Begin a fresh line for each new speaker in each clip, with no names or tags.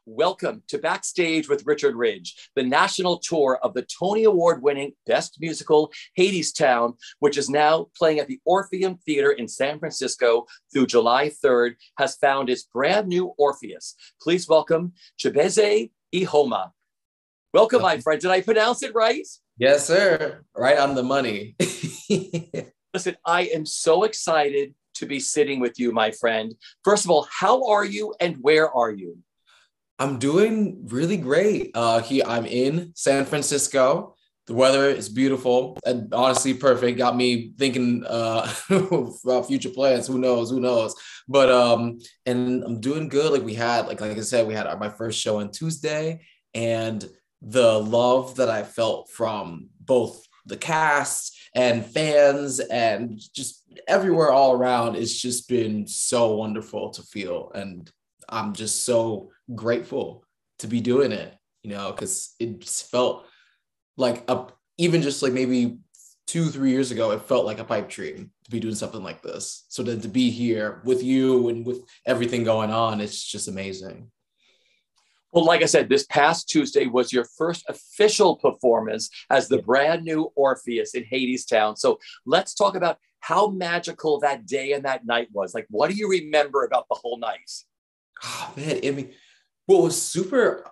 welcome to Backstage with Richard Ridge, the national tour of the Tony Award-winning Best Musical, Hadestown, which is now playing at the Orpheum Theater in San Francisco through July 3rd, has found its brand new Orpheus. Please welcome Chibueze Ihuoma. Welcome, my friend. Did I pronounce it right?
Yes, sir. Right on the money.
Listen, I am so excited to be sitting with you, my friend. First of all, how are you and where are you?
I'm doing really great. I'm in San Francisco. The weather is beautiful and honestly perfect. Got me thinking about future plans. Who knows? Who knows? But and I'm doing good. Like I said, we had my first show on Tuesday, and the love that I felt from both the cast and fans and just everywhere all around, it's just been so wonderful to feel. And I'm just so grateful to be doing it, because it felt like even just like maybe 2-3 years ago, it felt like a pipe dream to be doing something like this. So then to be here with you and with everything going on, it's just amazing.
Well, like I said, this past Tuesday was your first official performance as the brand new Orpheus in Hadestown. So let's talk about how magical that day and that night was. Like, what do you remember about the whole night?
Oh, man, I mean, what was super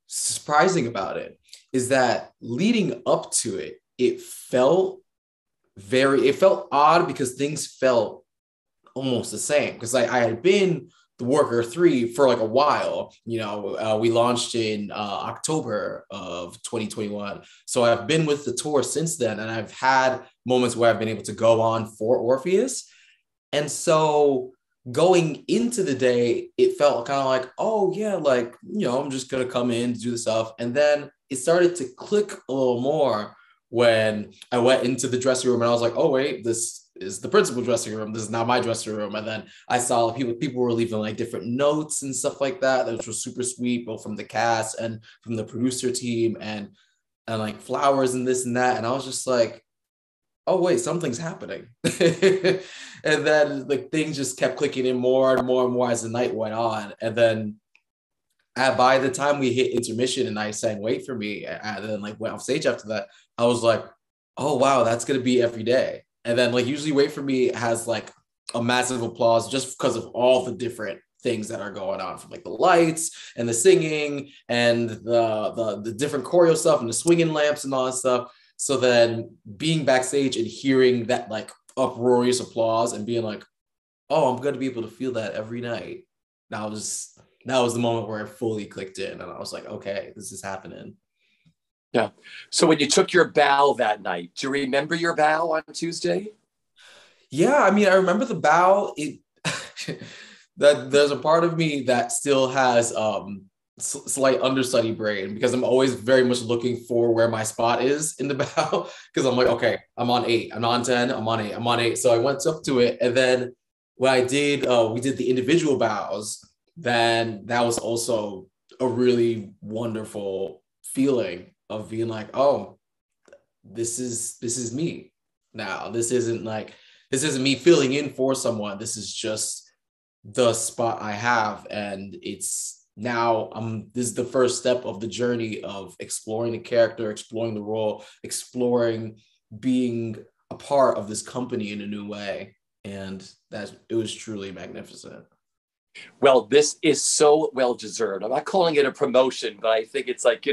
surprising about it is that leading up to it, it felt odd because things felt almost the same. Because I had been the Worker 3 for like a while. We launched in October of 2021. So I've been with the tour since then, and I've had moments where I've been able to go on for Orpheus. And so going into the day, it felt kind of like, oh yeah, like, I'm just going to come in, do the stuff. And then it started to click a little more when I went into the dressing room and I was like, oh wait, this is the principal dressing room. This is not my dressing room. And then I saw people were leaving like different notes and stuff like that, which was super sweet, both from the cast and from the producer team and like flowers and this and that. And I was just like, oh wait, something's happening. And then like things just kept clicking in more and more and more as the night went on. And then by the time we hit intermission and I sang Wait For Me, and then like went off stage after that, I was like, oh wow, that's gonna be every day. And then like usually Wait For Me has like a massive applause just because of all the different things that are going on, from like the lights and the singing and the different choreo stuff and the swinging lamps and all that stuff. So then being backstage and hearing that like uproarious applause and being like, oh, I'm going to be able to feel that every night. That was the moment where it fully clicked in. And I was like, okay, this is happening.
Yeah. So when you took your bow that night, do you remember your bow on Tuesday?
Yeah. I mean, I remember the bow. That there's a part of me that still has slight understudy brain, because I'm always very much looking for where my spot is in the bow, because I'm like, okay, I'm on 8, I'm on 10, I'm on 8, I'm on 8. So I went up to it, and then when I did, we did the individual bows, then that was also a really wonderful feeling of being like, oh, this is me now. This isn't me filling in for someone. This is just the spot I have, and it's now this is the first step of the journey of exploring the character, exploring the role, exploring being a part of this company in a new way. And it was truly magnificent.
Well, this is so well deserved. I'm not calling it a promotion, but I think it's like,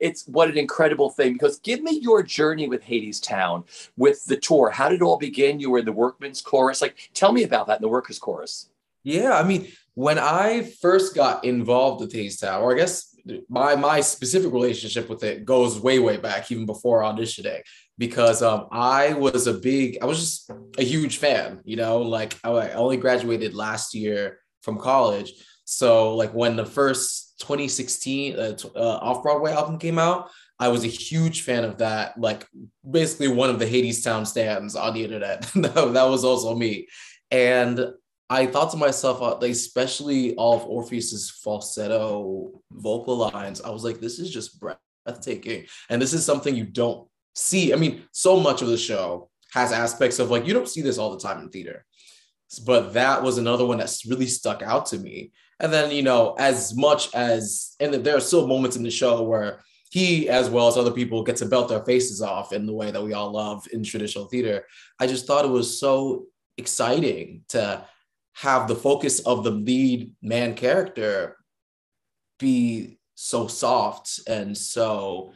it's what an incredible thing. Because give me your journey with Hadestown, with the tour. How did it all begin? You were in the workman's chorus. Like, tell me about that in the workers' chorus.
Yeah, I mean, when I first got involved with Hadestown, or I guess my specific relationship with it goes way, way back, even before auditioning, because I was just a huge fan, like I only graduated last year from college. So like when the first 2016 Off-Broadway album came out, I was a huge fan of that, like basically one of the Hadestown stands on the internet. That was also me. And I thought to myself, especially all of Orpheus's falsetto vocal lines, I was like, this is just breathtaking. And this is something you don't see. I mean, so much of the show has aspects of like, you don't see this all the time in theater. But that was another one that's really stuck out to me. And then, you know, as much as, and there are still moments in the show where he, as well as other people, get to belt their faces off in the way that we all love in traditional theater. I just thought it was so exciting to have the focus of the lead man character be so soft and so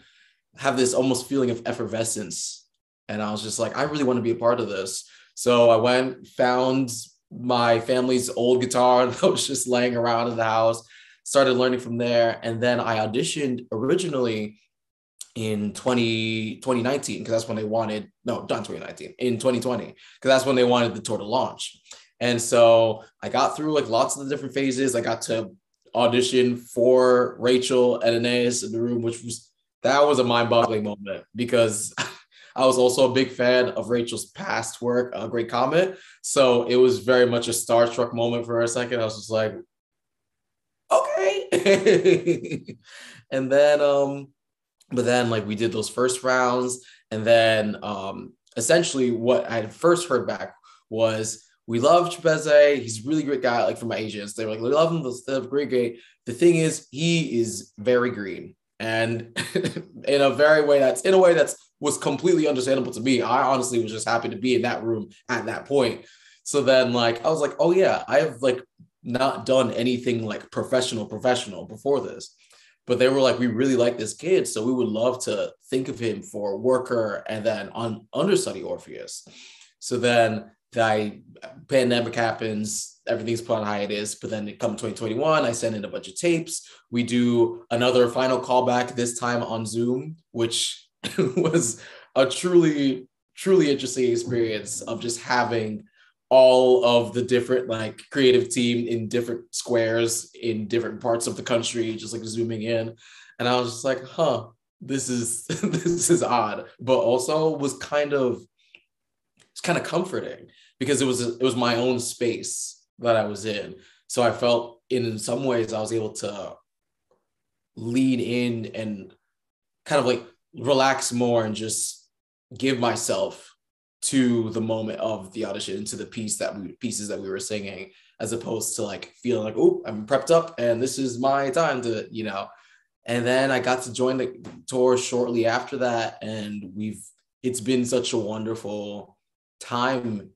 have this almost feeling of effervescence. And I was just like, I really want to be a part of this. So I went, found my family's old guitar that was just laying around in the house, started learning from there. And then I auditioned originally in 2019, because that's when they wanted, no, not 2019, in 2020, because that's when they wanted the tour to launch. And so I got through like lots of the different phases. I got to audition for Rachel and Anais in the room, that was a mind-boggling moment, because I was also a big fan of Rachel's past work, Great Comet. So it was very much a starstruck moment for a second. I was just like, okay. And then, but then like we did those first rounds. And then essentially what I had first heard back was, we love Chibueze. He's a really great guy, like from my agents. They were like, we love him, they're great. The thing is, he is very green. And in a way that's was completely understandable to me. I honestly was just happy to be in that room at that point. So then like, I was like, oh yeah, I have like not done anything like professional before this. But they were like, we really like this kid, so we would love to think of him for worker and then on understudy Orpheus. So then the pandemic happens, everything's put on hiatus, but then it comes 2021, I send in a bunch of tapes. We do another final callback, this time on Zoom, which was a truly, truly interesting experience of just having all of the different like creative team in different squares in different parts of the country, just like zooming in. And I was just like, this is odd, but also was kind of comforting, because it was my own space that I was in. So I felt in some ways I was able to lean in and kind of like relax more and just give myself to the moment of the audition, to the pieces that we were singing, as opposed to like feeling like, oh, I'm prepped up and this is my time to, you know. And then I got to join the tour shortly after that, and it's been such a wonderful time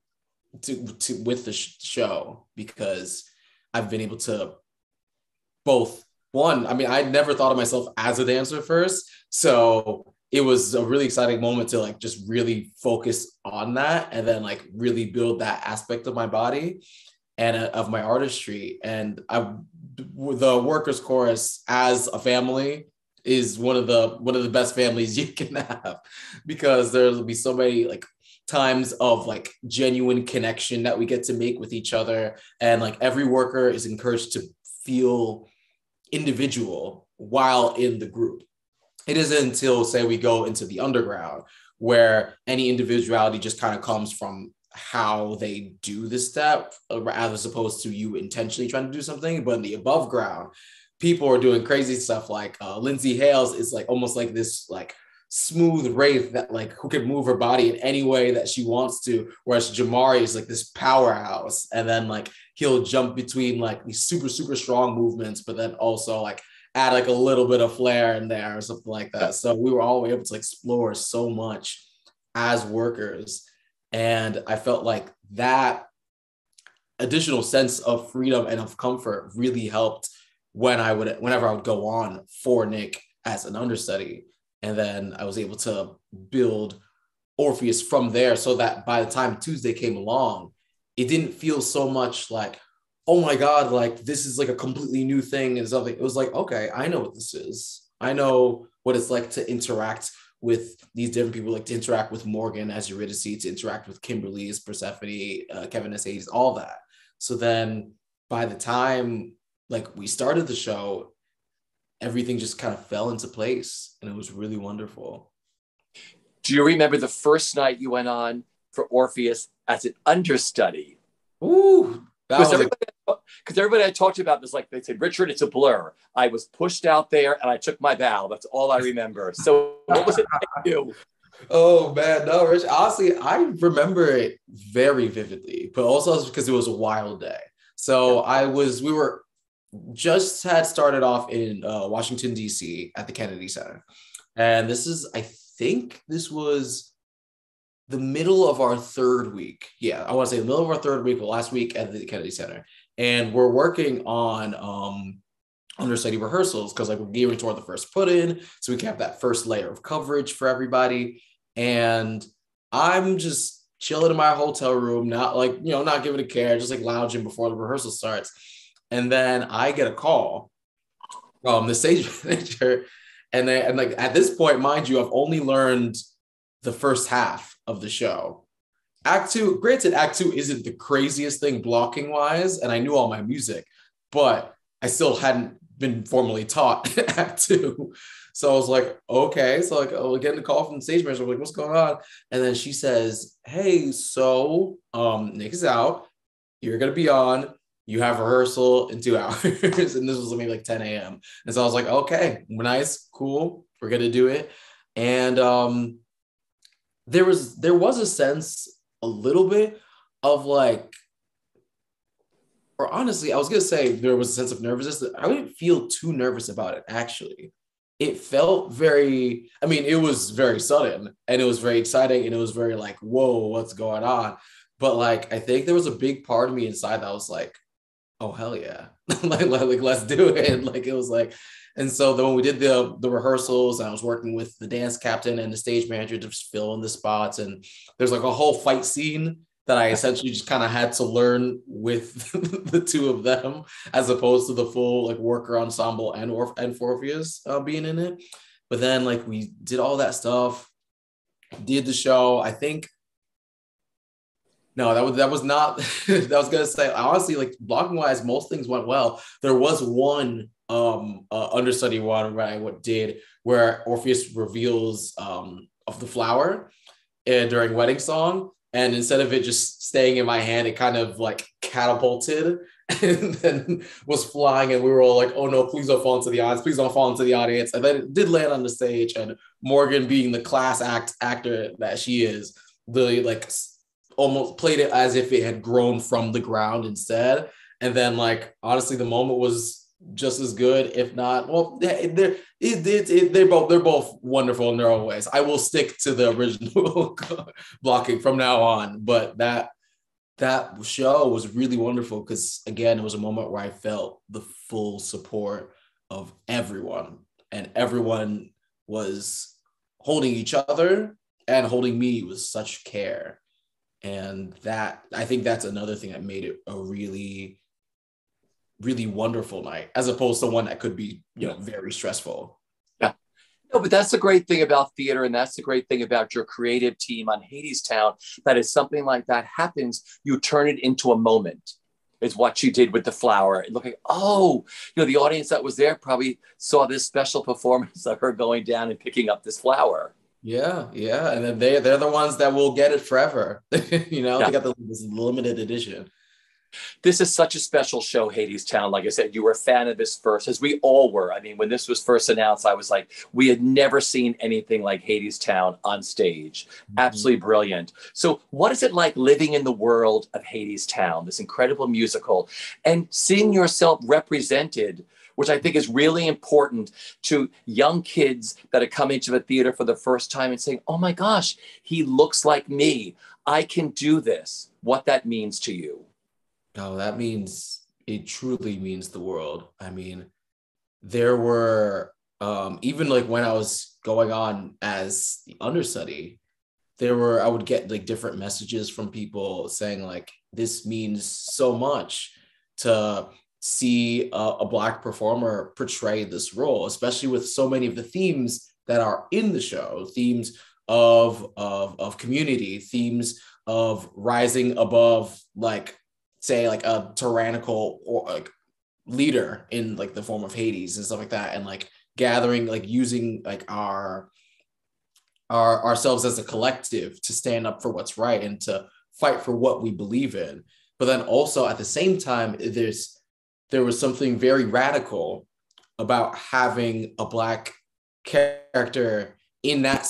with the show, because I've been able to I never thought of myself as a dancer first, so it was a really exciting moment to like just really focus on that, and then like really build that aspect of my body and of my artistry. And the workers chorus as a family is one of the best families you can have, because there'll be so many like times of like genuine connection that we get to make with each other, and like every worker is encouraged to feel individual while in the group. It isn't until, say, we go into the underground where any individuality just kind of comes from how they do the step, as opposed to you intentionally trying to do something. But in the above ground, people are doing crazy stuff. Like Lindsay Hales is like almost like this like smooth wraith that like who can move her body in any way that she wants to, whereas Jamari is like this powerhouse, and then like he'll jump between like these super strong movements, but then also like add like a little bit of flair in there or something like that. So we were all able to explore so much as workers, and I felt like that additional sense of freedom and of comfort really helped whenever I would go on for Nick as an understudy. And then I was able to build Orpheus from there, so that by the time Tuesday came along, it didn't feel so much like, oh my God, like this is like a completely new thing and something. It was like, okay, I know what this is. I know what it's like to interact with these different people, like to interact with Morgan as Eurydice, to interact with Kimberly as Persephone, Kevin as Hades, all that. So then by the time like we started the show, everything just kind of fell into place, and it was really wonderful.
Do you remember the first night you went on for Orpheus as an understudy?
Ooh,
because everybody I talked about was like, they said, Richard, it's a blur. I was pushed out there and I took my bow. That's all I remember. So what was it like you?
Oh man, no, Rich. Honestly, I remember it very vividly, but also because it was a wild day. So we were just had started off in Washington, D.C. at the Kennedy Center. And this was the middle of our third week. Yeah, I want to say the middle of our third week, the last week at the Kennedy Center. And we're working on understudy rehearsals because like we're gearing toward the first put-in. So we can have that first layer of coverage for everybody. And I'm just chilling in my hotel room, not like, not giving a care, just like lounging before the rehearsal starts. And then I get a call from the stage manager. And like at this point, mind you, I've only learned the first half of the show. Act two isn't the craziest thing blocking wise, and I knew all my music, but I still hadn't been formally taught Act two. So I was like, okay. So like, oh, getting a call from the stage manager. I'm like, what's going on? And then she says, hey, so Nick is out. You're gonna be on. You have rehearsal in 2 hours. And this was maybe like 10 a.m. And so I was like, okay, nice, cool. We're gonna do it. And there was a sense a little bit of like, or honestly, I was gonna say there was a sense of nervousness. I didn't feel too nervous about it, actually. It felt it was very sudden and it was very exciting and it was very like, whoa, what's going on? But like, I think there was a big part of me inside that was like, oh, hell yeah. like, let's do it. Like, it was like, and so then when we did the rehearsals, I was working with the dance captain and the stage manager to fill in the spots. And there's like a whole fight scene that I essentially just kind of had to learn with the two of them, as opposed to the full like worker ensemble and Orpheus being in it. But then like we did all that stuff, did the show. I think, no, that was not, I was going to say, honestly, like blocking wise, most things went well. There was one understudy one where I did where Orpheus reveals of the flower during Wedding Song. And instead of it just staying in my hand, it kind of like catapulted and then was flying. And we were all like, oh no, please don't fall into the audience. Please don't fall into the audience. And then it did land on the stage. And Morgan, being the class actor that she is, really like almost played it as if it had grown from the ground instead. And then like, honestly, the moment was just as good, if not, well, they're both wonderful in their own ways. I will stick to the original blocking from now on, but that show was really wonderful because again, it was a moment where I felt the full support of everyone, and everyone was holding each other and holding me with such care. And that, I think that's another thing that made it a really, really wonderful night, as opposed to one that could be, very stressful.
Yeah. No, but that's the great thing about theater, and that's the great thing about your creative team on Hadestown, that if something like that happens, you turn it into a moment. It's what you did with the flower. And looking, the audience that was there probably saw this special performance of her going down and picking up this flower.
Yeah. And then they're the ones that will get it forever. They got this limited edition.
This is such a special show, Hadestown. Like I said, you were a fan of this first, as we all were. I mean, when this was first announced, I was like, we had never seen anything like Hadestown on stage. Mm-hmm. Absolutely brilliant. So what is it like living in the world of Hadestown, this incredible musical, and seeing yourself represented, which I think is really important to young kids that are coming to the theater for the first time and saying, oh my gosh, he looks like me. I can do this. What that means to you.
No, it truly means the world. I mean, there were, even like when I was going on as the understudy, I would get like different messages from people saying like, this means so much to see a Black performer portray this role, especially with so many of the themes that are in the show, themes of community, themes of rising above, like, say like a tyrannical or like leader in like the form of Hades and stuff like that, and like gathering, like using like our ourselves as a collective to stand up for what's right and to fight for what we believe in. But then also at the same time, there was something very radical about having a Black character in that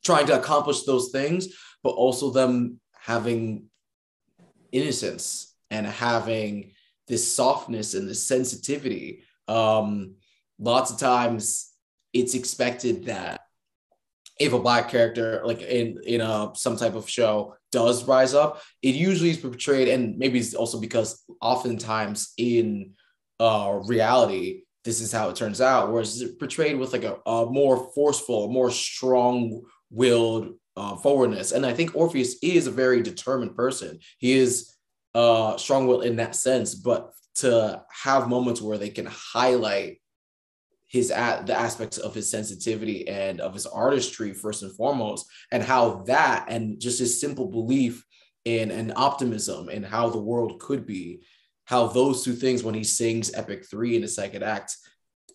trying to accomplish those things, but also them having innocence and having this softness and this sensitivity. Lots of times it's expected that if a Black character, like in some type of show, does rise up, it usually is portrayed, and maybe it's also because oftentimes in reality, this is how it turns out, whereas it's portrayed with like a more forceful, more strong-willed forwardness. And I think Orpheus is a very determined person. He is strong-willed in that sense, but to have moments where they can highlight the aspects of his sensitivity and of his artistry first and foremost, and how that, and just his simple belief in an optimism and how the world could be, how those two things, when he sings Epic 3 in the second act,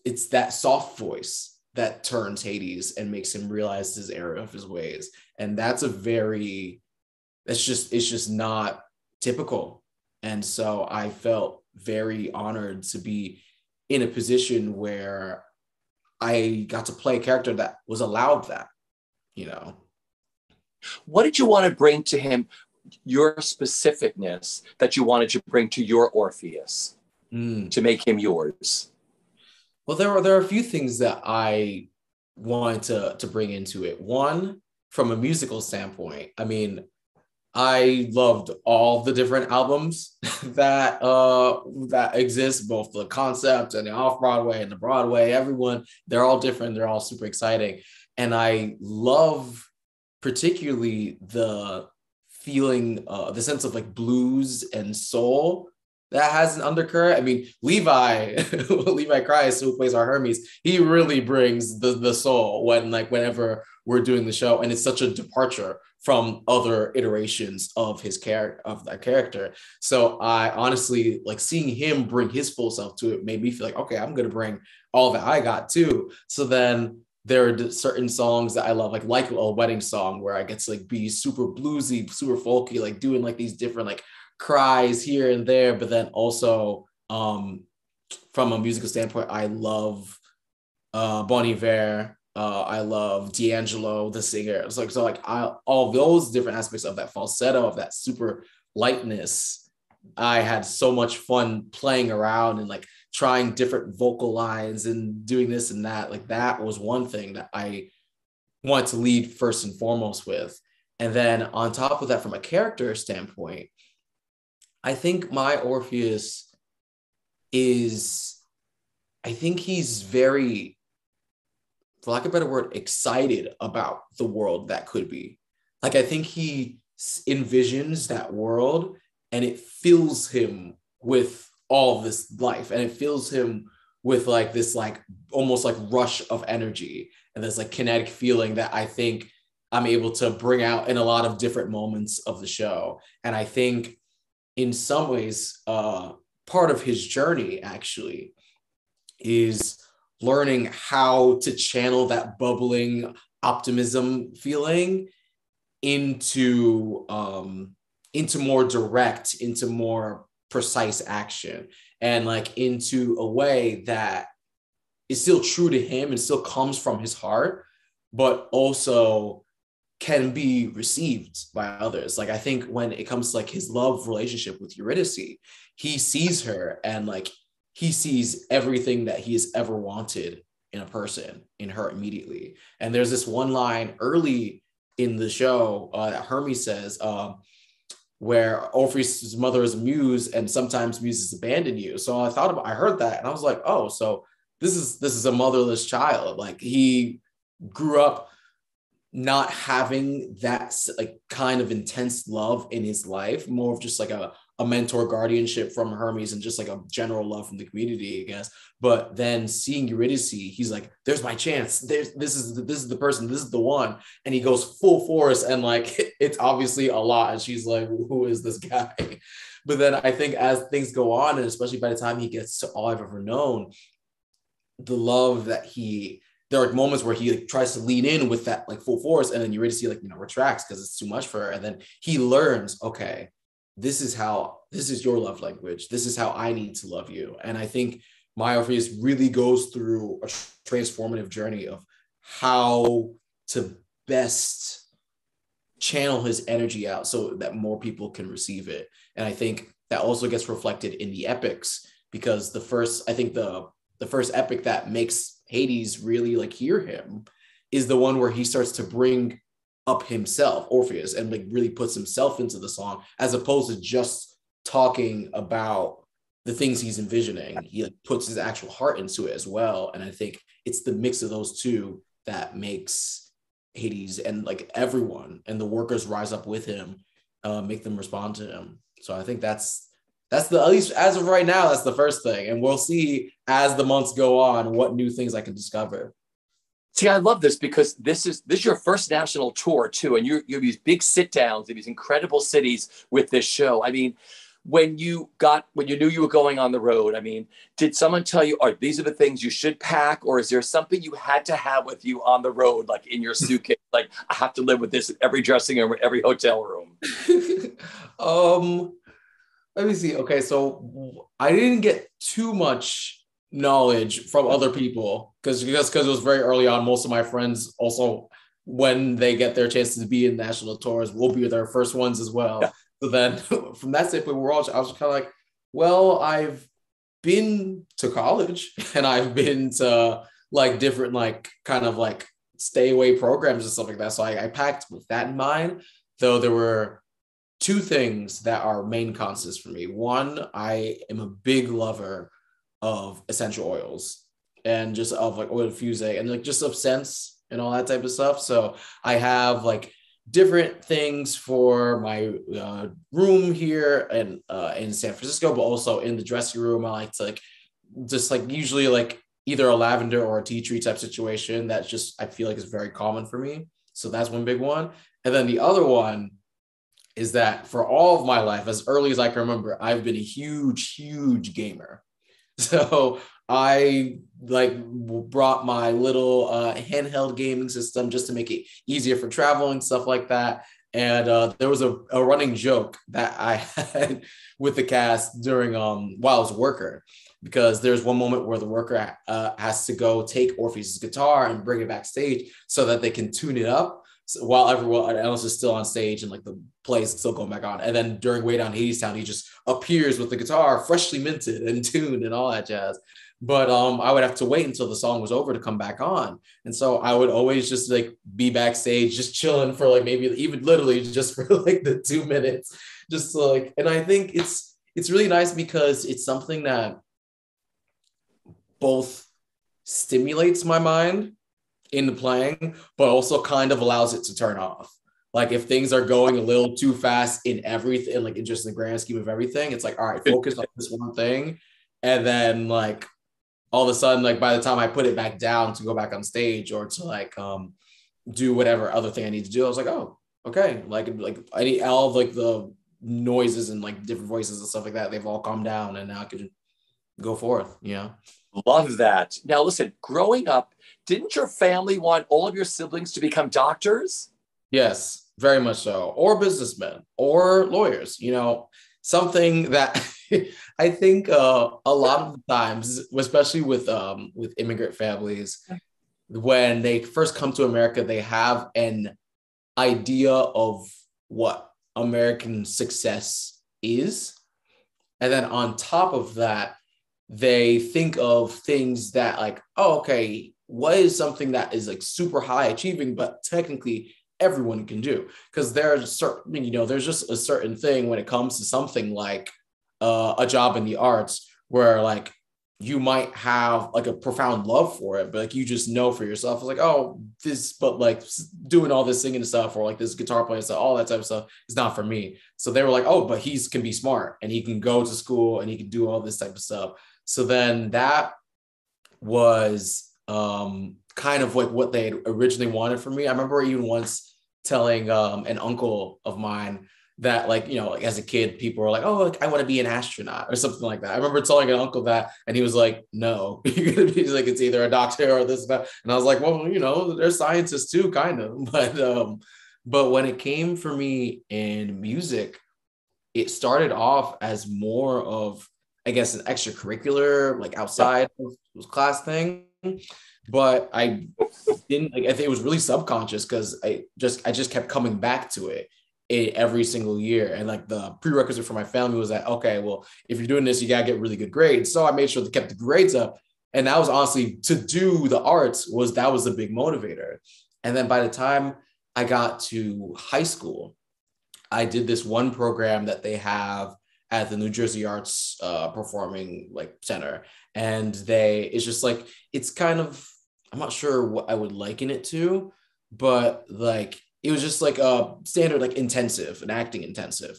it's that soft voice that turns Hades and makes him realize his error of his ways. And it's just not typical. And so I felt very honored to be in a position where I got to play a character that was allowed that,
What did you want to bring to him, your specificness that you wanted to bring to your Orpheus to make him yours?
Well, there are a few things that I wanted to bring into it. One, from a musical standpoint, I mean, I loved all the different albums that exist, both the concept and the off-Broadway and the Broadway, everyone, they're all different. They're all super exciting. And I love particularly the feeling, the sense of like blues and soul that has an undercurrent. I mean, Levi Kreis, who plays our Hermes, he really brings the soul whenever we're doing the show. And it's such a departure from other iterations of that character. So I honestly, like, seeing him bring his full self to it made me feel like, okay, I'm going to bring all that I got too. So then there are certain songs that I love, like a wedding song, where I get to like be super bluesy, super folky, like doing like these different like cries here and there. But then also from a musical standpoint, I love Bon Iver. I love D'Angelo, the singer. It's like, all those different aspects of that falsetto, of that super lightness, I had so much fun playing around and like trying different vocal lines and doing this and that. Like, that was one thing that I wanted to lead first and foremost with. And then on top of that, from a character standpoint, I think my Orpheus he's very, for lack of a better word, excited about the world that could be. Like, I think he envisions that world and it fills him with all of this life, and it fills him with like this like almost like rush of energy and this like kinetic feeling that I think I'm able to bring out in a lot of different moments of the show. And I think in some ways, part of his journey actually is learning how to channel that bubbling optimism feeling into more direct, into more precise action, and like into a way that is still true to him and still comes from his heart, but also can be received by others. Like, I think when it comes to like his love relationship with Eurydice, he sees her and like he sees everything that he has ever wanted in a person in her immediately. And there's this one line early in the show that Hermes says, where Orpheus' mother is a muse, and sometimes muses abandon you. So I heard that, and I was like, oh, so this is a motherless child. Like, he grew up not having that like kind of intense love in his life, more of just like a mentor guardianship from Hermes and just like a general love from the community, I guess. But then seeing Eurydice, he's like, there's my chance. This is the person, this is the one. And he goes full force, and like, it's obviously a lot. And she's like, who is this guy? But then I think as things go on, and especially by the time he gets to All I've Ever Known, the love that there are moments where he like tries to lean in with that like full force, and then Eurydice like, retracts because it's too much for her. And then he learns, okay, this is your love language. This is how I need to love you. And I think my Orpheus really goes through a transformative journey of how to best channel his energy out so that more people can receive it. And I think that also gets reflected in the epics, because I think the first epic that makes Hades really like hear him is the one where he starts to bring up himself, Orpheus, and like really puts himself into the song, as opposed to just talking about the things he's envisioning. He like puts his actual heart into it as well. And I think it's the mix of those two that makes Hades and like everyone and the workers rise up with him, make them respond to him. So I think that's the, at least as of right now, that's the first thing. And we'll see as the months go on what new things I can discover.
See, I love this because this is your first national tour too, and you have these big sit downs in these incredible cities with this show. I mean, when you knew you were going on the road, I mean, did someone tell you, "Oh, these are the things you should pack," or is there something you had to have with you on the road, like in your suitcase? Like, I have to live with this in every dressing room, every hotel room.
Let me see. Okay, so I didn't get too much knowledge from other people because it was very early on. Most of my friends also, when they get their chances to be in national tours, will be their first ones as well. Yeah. So then from that standpoint, I was kind of like, well, I've been to college and I've been to like different like kind of like stay away programs and stuff like that. So I packed with that in mind, though there were two things that are main constants for me. One, I am a big lover of essential oils and just of like oil diffusing and like just of scents and all that type of stuff. So I have like different things for my room here and in San Francisco, but also in the dressing room. I like to like just like usually like either a lavender or a tea tree type situation that's just I feel like is very common for me. So that's one big one. And then the other one is that for all of my life, as early as I can remember, I've been a huge gamer. So I like brought my little handheld gaming system just to make it easier for traveling, stuff like that. And there was a running joke that I had with the cast during while I was a worker, because there's one moment where the worker has to go take Orpheus's guitar and bring it backstage so that they can tune it up. So while everyone else is still on stage and like the play is still going back on. And then during Way Down Hadestown, he just appears with the guitar freshly minted and tuned and all that jazz. But I would have to wait until the song was over to come back on. And so I would always just like be backstage, just chilling for like maybe even literally just for like the 2 minutes, just to like, and I think it's really nice because it's something that both stimulates my mind in the playing, but also kind of allows it to turn off. Like if things are going a little too fast in everything, like in just the grand scheme of everything, it's like, all right, focus on this one thing. And then like all of a sudden, like by the time I put it back down to go back on stage or to like do whatever other thing I need to do, I was like, oh, okay. Like I need all of like the noises and like different voices and stuff like that. They've all calmed down and now I can go forth, you know?
Love that. Now, listen, growing up, didn't your family want all of your siblings to become doctors?
Yes, very much so. Or businessmen or lawyers, you know, something that I think a lot of the times, especially with immigrant families, when they first come to America, they have an idea of what American success is. And then on top of that, they think of things that like, oh, okay, what is something that is like super high achieving, but technically everyone can do? Because there's certain, you know, there's just a certain thing when it comes to something like a job in the arts where like you might have like a profound love for it, but like you just know for yourself, it's like, oh, this, but like doing all this singing stuff or like this guitar playing stuff, all that type of stuff is not for me. So they were like, oh, but he can be smart and he can go to school and he can do all this type of stuff. So then that was kind of like what they had originally wanted from me. I remember even once telling an uncle of mine that like, you know, like as a kid, people were like, oh, like, I want to be an astronaut or something like that. I remember telling an uncle that and he was like, no, you're going to be like, it's either a doctor or this, that. And I was like, well, you know, they're scientists too, kind of. But when it came for me in music, it started off as more of, I guess, an extracurricular, like outside of class thing. But I didn't, like, I think it was really subconscious because I just kept coming back to it. every single year. And like the prerequisite for my family was that, okay, well, if you're doing this, you gotta get really good grades. So I made sure to keep the grades up. And that was honestly, to do the arts was a big motivator. And then by the time I got to high school, I did this one program that they have at the New Jersey Arts Performing like Center. And it's just like, it's kind of, I'm not sure what I would liken it to, but like, it was just like a standard, like intensive, an acting intensive.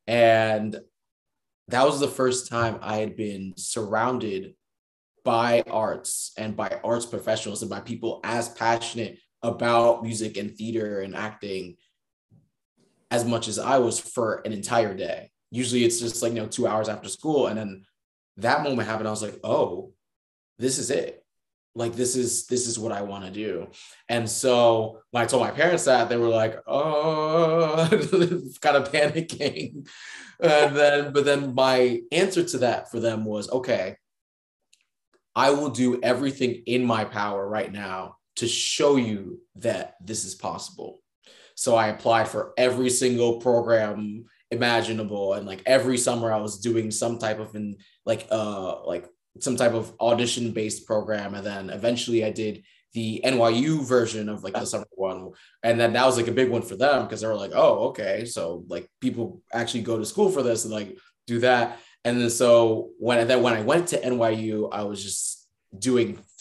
And that was the first time I had been surrounded by arts and by arts professionals and by people as passionate about music and theater and acting as much as I was for an entire day. Usually it's just like, 2 hours after school. And then that moment happened. I was like, oh, this is it. Like, this is what I want to do. And so when I told my parents that, they were like, oh, kind of panicking. But then my answer to that for them was, okay, I will do everything in my power right now to show you that this is possible. So I applied for every single program imaginable. And like every summer I was doing some type of some type of audition based program. And then eventually I did the NYU version of like the summer one. And then that was like a big one for them because they were like, oh, okay. So like people actually go to school for this and like do that. And then so when I went to NYU, I was just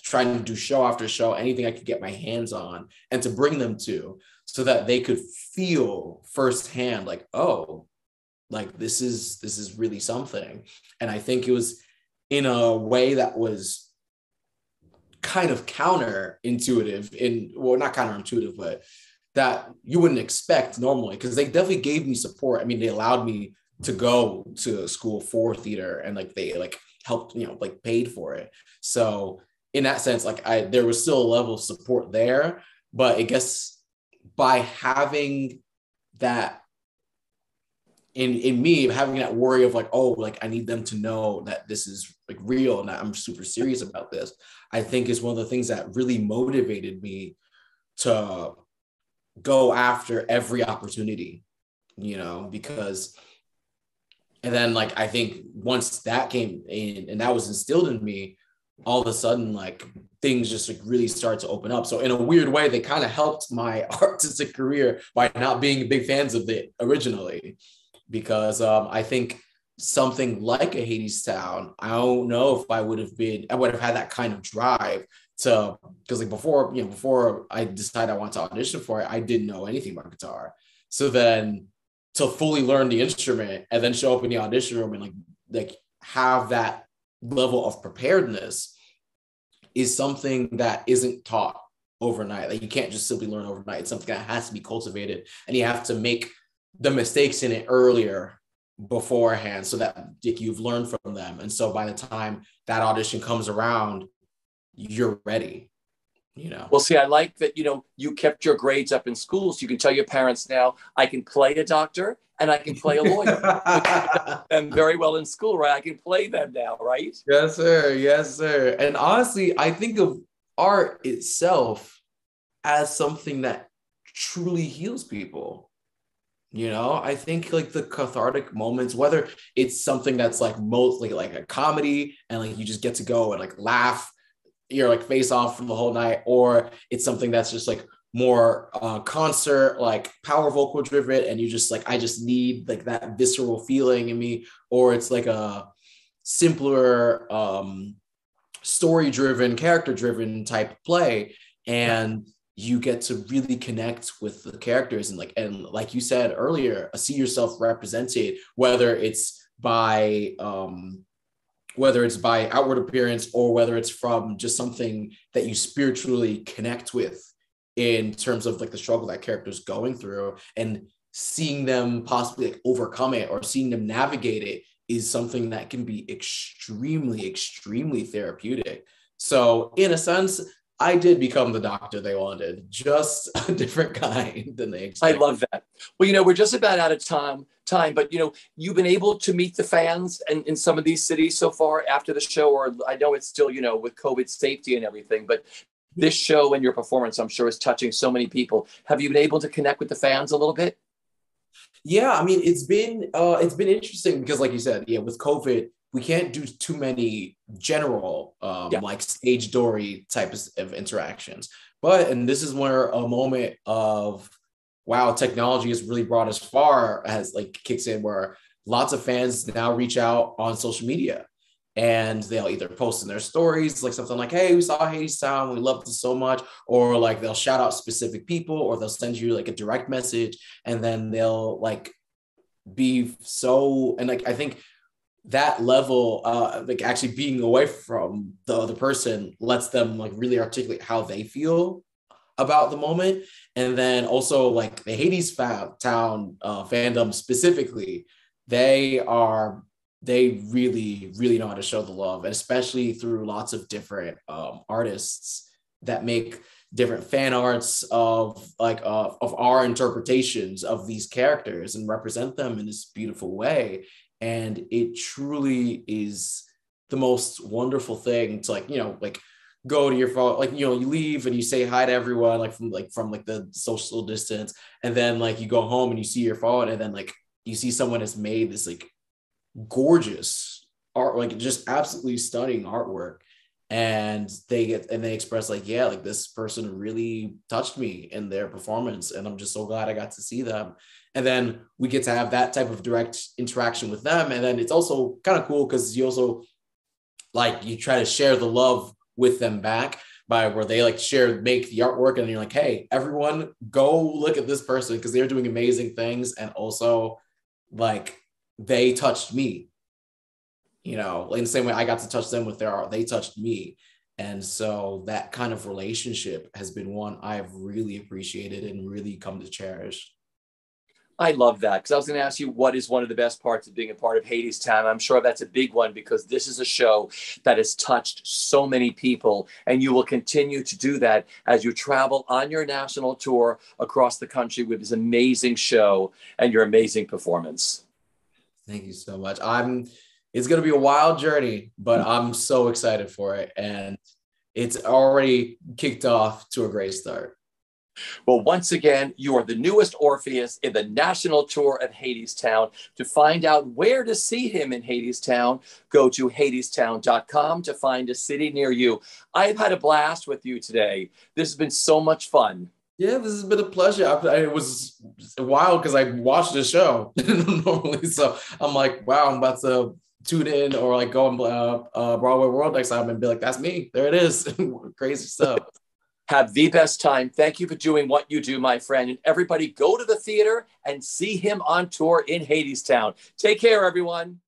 trying to do show after show, anything I could get my hands on and to bring them to, so that they could feel firsthand like, oh, like this is really something. And I think it was in a way that was kind of counterintuitive not counterintuitive, but that you wouldn't expect normally, because they definitely gave me support. I mean, they allowed me to go to school for theater and like they like helped, like paid for it. So in that sense, like there was still a level of support there, but I guess by having that in me, having that worry of like, oh, like I need them to know that this is like real and that I'm super serious about this, I think is one of the things that really motivated me to go after every opportunity, because, and then like, I think once that came in and that was instilled in me, all of a sudden, like things just like really start to open up. So in a weird way, they kind of helped my artistic career by not being big fans of it originally, because I think something like a Hadestown, I don't know if I would have had that kind of drive to, because like before I decided I wanted to audition for it, I didn't know anything about guitar. So then to fully learn the instrument and then show up in the audition room and like have that level of preparedness is something that isn't taught overnight. Like you can't just simply learn overnight. It's something that has to be cultivated, and you have to make the mistakes in it earlier beforehand so that you've learned from them. And so by the time that audition comes around, you're ready.
Well, see, I like that, you kept your grades up in school, so you can tell your parents now, I can play a doctor and I can play a lawyer. And very well in school, right? I can play them now, right?
Yes, sir. Yes, sir. And honestly, I think of art itself as something that truly heals people. I think like the cathartic moments, whether it's something that's like mostly like a comedy and like you just get to go and like laugh your like face off for the whole night, or it's something that's just like more concert, like power vocal driven, and you just like, I just need like that visceral feeling in me, or it's like a simpler story driven, character driven type play, and you get to really connect with the characters and like you said earlier, see yourself represented, whether it's by outward appearance or whether it's from just something that you spiritually connect with in terms of like the struggle that character's going through, and seeing them possibly like overcome it or seeing them navigate it is something that can be extremely, extremely therapeutic. So in a sense, I did become the doctor they wanted, just a different kind than they expected.
I love that. Well, we're just about out of time, but you've been able to meet the fans in some of these cities so far after the show, or I know it's still, with COVID safety and everything, but this show and your performance, I'm sure, is touching so many people. Have you been able to connect with the fans a little bit?
Yeah, I mean, it's been interesting because, like you said, yeah, with COVID, we can't do too many general
Yeah.
like stage dory type of interactions. But and this is where a moment of wow, technology has really brought us far as like kicks in where lots of fans now reach out on social media and they'll either post in their stories like something like, hey, we saw Hadestown, we loved it so much, or like they'll shout out specific people, or they'll send you like a direct message, and then they'll like be so, and like I think that level like actually being away from the other person lets them like really articulate how they feel about the moment. And then also like the Town fandom specifically, they are they really really know how to show the love, and especially through lots of different artists that make different fan arts of like of our interpretations of these characters and represent them in this beautiful way. And it truly is the most wonderful thing to like, you know, like go to your phone, like, you know, you leave and you say hi to everyone from like the social distance, and then like you go home and you see your phone, and then like you see someone has made this like gorgeous art, like just absolutely stunning artwork, and they express like, yeah, like this person really touched me in their performance, and I'm just so glad I got to see them. And then we get to have that type of direct interaction with them, and then it's also kind of cool because you also like you try to share the love with them back by where they like make the artwork, and you're like, hey, everyone go look at this person because they're doing amazing things, and also like they touched me, you know, in the same way I got to touch them with their art, they touched me. And so that kind of relationship has been one I've really appreciated and really come to cherish.
I love that, because I was going to ask you what is one of the best parts of being a part of Hadestown. I'm sure that's a big one because this is a show that has touched so many people, and you will continue to do that as you travel on your national tour across the country with this amazing show and your amazing performance.
Thank you so much. It's going to be a wild journey, but I'm so excited for it. And it's already kicked off to a great start.
Well, once again, you are the newest Orpheus in the national tour of Hadestown. To find out where to see him in Hadestown, go to hadestown.com to find a city near you. I've had a blast with you today. This has been so much fun.
Yeah, this has been a pleasure. It was wild because I watched the show normally. So I'm like, wow, I'm about to tune in or like go on BroadwayWorld next time and be like, that's me. There it is. Crazy stuff.
Have the best time. Thank you for doing what you do, my friend. And everybody go to the theater and see him on tour in Hadestown. Take care, everyone.